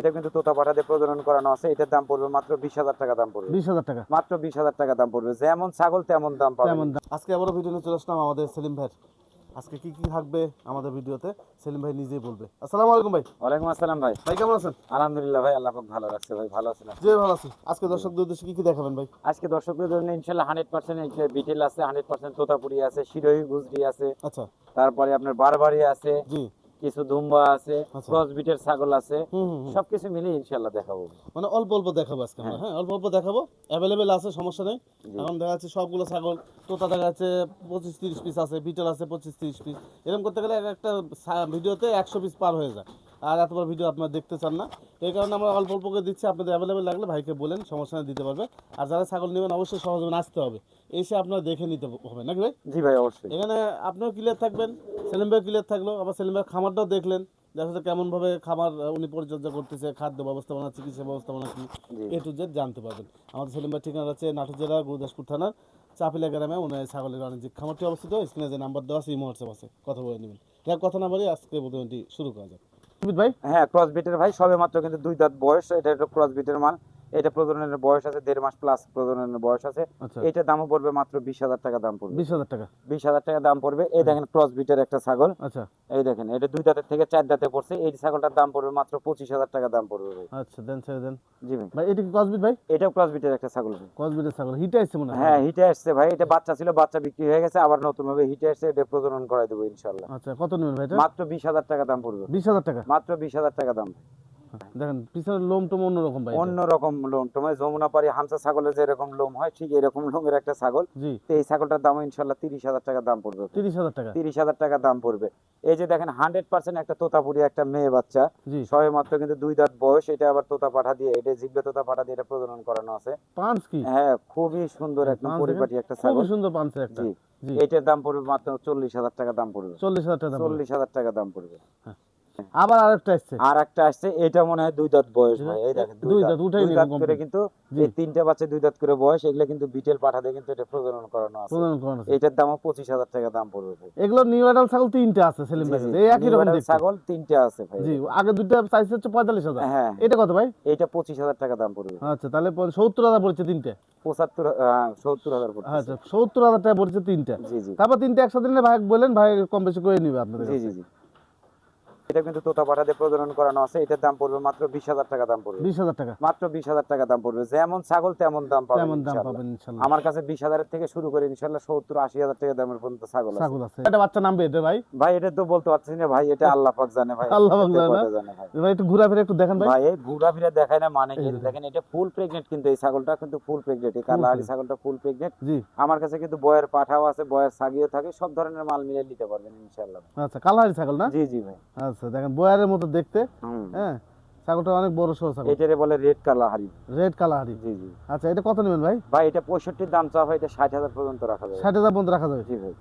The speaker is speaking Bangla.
এটা কিন্তু তোতা পাঠা দিয়ে প্রজনন করানো আছে। এটার দাম পড়বে মাত্র 20,000 টাকা দাম পড়বে। 20,000 টাকা, মাত্র 20,000 টাকা দাম পড়বে। যেমন ছাগল তেমন দাম পাবেন। তেমন দাম। আজকে আবারও ভিডিও নিয়ে চলে আসলাম আমাদের সেলিম ভাই। আজকে কি কি থাকবে আমাদের ভিডিওতে সেলিম ভাই নিজেই বলবে। আসসালামু আলাইকুম ভাই। ওয়ালাইকুম আসসালাম ভাই। ভাই কেমন আছেন? আলহামদুলিল্লাহ ভাই, আল্লাহ পাক ভালো রাখছে ভাই। ভালো আছেন? জি ভালো আছি। আজকে দর্শকদের উদ্দেশ্যে কি কি দেখাবেন ভাই? আজকে দর্শকদের জন্য ইনশাআল্লাহ 100% বিটেল আছে, 100% তোতাপুরি আছে, শিরোহী গুজরি আছে, আচ্ছা। তারপরে আপনার বারবারি আছে, জি। কিছু দুম্বা আছে, আচ্ছা। ক্রস বিটের ছাগল আছে। হুম। সবকিছু মিলিয়ে ইনশাআল্লাহ দেখাবো। মানে অল্প অল্প দেখাবো আজকে আমরা। হ্যাঁ, অল্প অল্প দেখাবো। অ্যাভেলেবেল আছে, সমস্যা নেই। এখন দেখা যাচ্ছে সবগুলো ছাগল তোতা দেখা যাচ্ছে 25-30 পিস আছে, বিটেল আছে 25-30 পিস। এরকম করতে গেলে একটা ভিডিওতে 100 পিস পার হয়ে যায়। আর এত বড় ভিডিও আপনারা দেখতে চান না, এই কারণে আমরা অল্প অল্প করে দিচ্ছি। আপনাদের অ্যাভেলেবেল লাগলে ভাইকে বলেন, সমস্যা নেই, দিতে পারবে। আর যারা ছাগল নেবেন অবশ্যই সহজে আসতে হবে, এসে আপনারা দেখে নিতে হবে নাকি ভাই? জি ভাই, অবশ্যই। এখানে আপনিও ক্লিয়ার থাকবেন, সেলিম ভাই ক্লিয়ার থাকলো। আবার সেলিম ভাই খামারটাও দেখলেন, দেখা যাচ্ছে কেমনভাবে খামার উনি পরিচর্যা করতেছে, খাদ্য ব্যবস্থাপনা, চিকিৎসা ব্যবস্থাপনা কি, এ টু জেড জানতে পারবেন। আমাদের সেলিম ভাই ঠিকানা আছে নাটোর জেলা গুরুদাসপুর থানার চাপিলা গ্রামে। ওনার ছাগলের বাণিজ্যিক খামারটি অবস্থিত। স্ক্রিনে যে নাম্বার দেওয়া আছে, ইমো হোয়াটসঅ্যাপ আছে, কথা বলে নেবেন। যাক, কথা না বলি আজকে প্রতিদিনটি শুরু করা যাক। ভাই হ্যাঁ, ক্রস বিটের ভাই, সবে মাত্র কিন্তু 2 দাঁত বয়স। এটা একটা ক্রস বিটের মাল। এটা প্রজননের বয়স আছে 1.5 মাস প্লাস প্রজননের বয়স আছে। আচ্ছা। এটার দামও পড়বে মাত্র 20,000 টাকা দাম পড়বে। 20,000 টাকা। 20,000 টাকা দাম পড়বে। এই দেখেন ক্রস বিটের একটা ছাগল। আচ্ছা এই দেখেন, এটা 2 দাঁতের থেকে 4 দাঁতে পড়ছে। এই ছাগলটার দাম পড়বে মাত্র 25,000 টাকা দাম পড়বে ভাই। আচ্ছা, দেন ছেড়ে দেন। জি ভাই। ভাই এটা কি ক্রসবিট ভাই? এটাও ক্রস বিটের একটা ছাগল ভাই। ক্রসবিটের ছাগল হিটে আসছে মনে হয়। হ্যাঁ, হিটে আসছে ভাই। এটা বাচ্চা ছিল, বাচ্চা বিক্রি হয়ে গেছে, আবার নতুন ভাবে হিটে আসছে। এটা প্রজনন করাই দেবো ইনশাআল্লাহ। আচ্ছা, কত নেবেন ভাই এটা? মাত্র 20,000 টাকা দাম পড়বে। 20,000 টাকা। মাত্র 20,000 টাকা দাম। দেখেন পিছনের লোম টোম অন্যরকম ভাই। অন্য রকম লোম, তোমার যমুনাপাড়ি হামসা ছাগলের যেরকম লোম হয়, ঠিক এরকম লোমের একটা ছাগল। জি। তো এই ছাগলটার দাম ইনশাআল্লাহ 30,000 টাকা দাম পড়বে। 30,000 টাকা। 30,000 টাকা দাম পড়বে। এই যে দেখেন 100% একটা তোতাপুরি একটা মেয়ে বাচ্চা, জি। সবে মাত্র কিন্তু 2 দাঁত বয়স। এটা আবার তোতা পাঠা দিয়ে, এটা জিগলে তোতা পাঠা দিয়ে এটা প্রজনন করানো আছে। পাঁচ কি? হ্যাঁ, খুবই সুন্দর একদম পরিপাটি একটা ছাগল। খুব সুন্দর পাঁচ একটা। জি। জি। এটার দাম পড়বে মাত্র 40,000 টাকা দাম পড়বে। 40,000 টাকা দাম। 40,000 টাকা দাম পড়বে। আবার আরেকটা আসছে। আর একটা আসছে, এটা মনে হয় 2 দাঁত বয়স ভাই। এই দেখেন 2 দাঁত, উঠাই 2 নিন দাঁত করে কমপ্লিট। কিন্তু জি। এই তিনটা বাচ্চা 2 দাঁত করে বয়স। এগুলা কিন্তু বিটেল পাঠা দিয়ে কিন্তু এটা প্রজনন করানো আছে। প্রদান করানো আছে। এটার দামও 25,000 টাকা দাম পড়বে ভাই। এগুলো নিউ অ্যাডাল্ট ছাগল তিনটা আছে সেলিম জি, ভাই। জি। এই একই রকম নিউ দেখতে। ছাগল 3টা আছে ভাই। জি, আগে দুইটা সাইজ হচ্ছে 45,000। হ্যাঁ। এটা কত ভাই? এটা 25,000 টাকা দাম পড়বে। আচ্ছা, তাহলে 70,000 পড়ছে তিনটে। 70,000 পড়ছে। আচ্ছা, 70,000 টাকা পড়ছে তিনটা। জি, জি। তারপর তিনটা একসাথে নিলে ভাই বলেন, ভাই কম বেশি করে নিবে আপনাদের জি, কাছে। জি, জি। এটা কিন্তু তোতা পাঠা দিয়ে প্রজনন করানো আছে। এটার দাম পড়বে মাত্র 20,000 টাকা দাম পড়বে। 20,000 টাকা। মাত্র 20,000 টাকা দাম পড়বে। যেমন ছাগল তেমন দাম পাবেন তেমন দাম ইনশাআল্লাহ। পাবেন ইনশাআল্লাহ। আমার কাছে 20,000 থেকে শুরু করে ইনশাআল্লাহ 70-80,000 টাকা দামের পর্যন্ত ছাগল আছে। ছাগল আছে। এটা বাচ্চা নামবে এটা ভাই? ভাই এটা তো বলতে পারছি না ভাই, এটা আল্লাহ পাক জানে ভাই। আল্লাহ পাক এটা জানে না? কয়টা জানে ভাই। ভাই একটু ঘোরাফেরা একটু দেখেন ভাই। ভাই এই ঘোরাফেরা দেখায় না মানে কি, দেখেন এটা ফুল প্রেগনেন্ট, কিন্তু এই ছাগলটা কিন্তু ফুল প্রেগনেন্ট। এই কালাহারি ছাগলটা ফুল প্রেগনেন্ট। জি। আমার কাছে কিন্তু বয়ের পাঠাও আছে, বয়ের ছাগিও থাকে, সব ধরনের মাল মিলিয়ে নিতে পারবেন ইনশাআল্লাহ। আচ্ছা, কালাহারি ছাগল না? জি, জি ভাই। আচ্ছা, দেখেন বয়ারের মতো দেখতে। হুম। হ্যাঁ, ছাগলটা অনেক বড় সরো ছাগল। এটারে বলে রেড কালাহারি। Red Kalahari. জি, জি। আচ্ছা, এটা কত নেবেন ভাই? ভাই এটা 65 দাম চাওয়া হয়, এটা 60,000 পর্যন্ত রাখা যাবে। 60,000 পর্যন্ত রাখা যাবে। জি ভাই।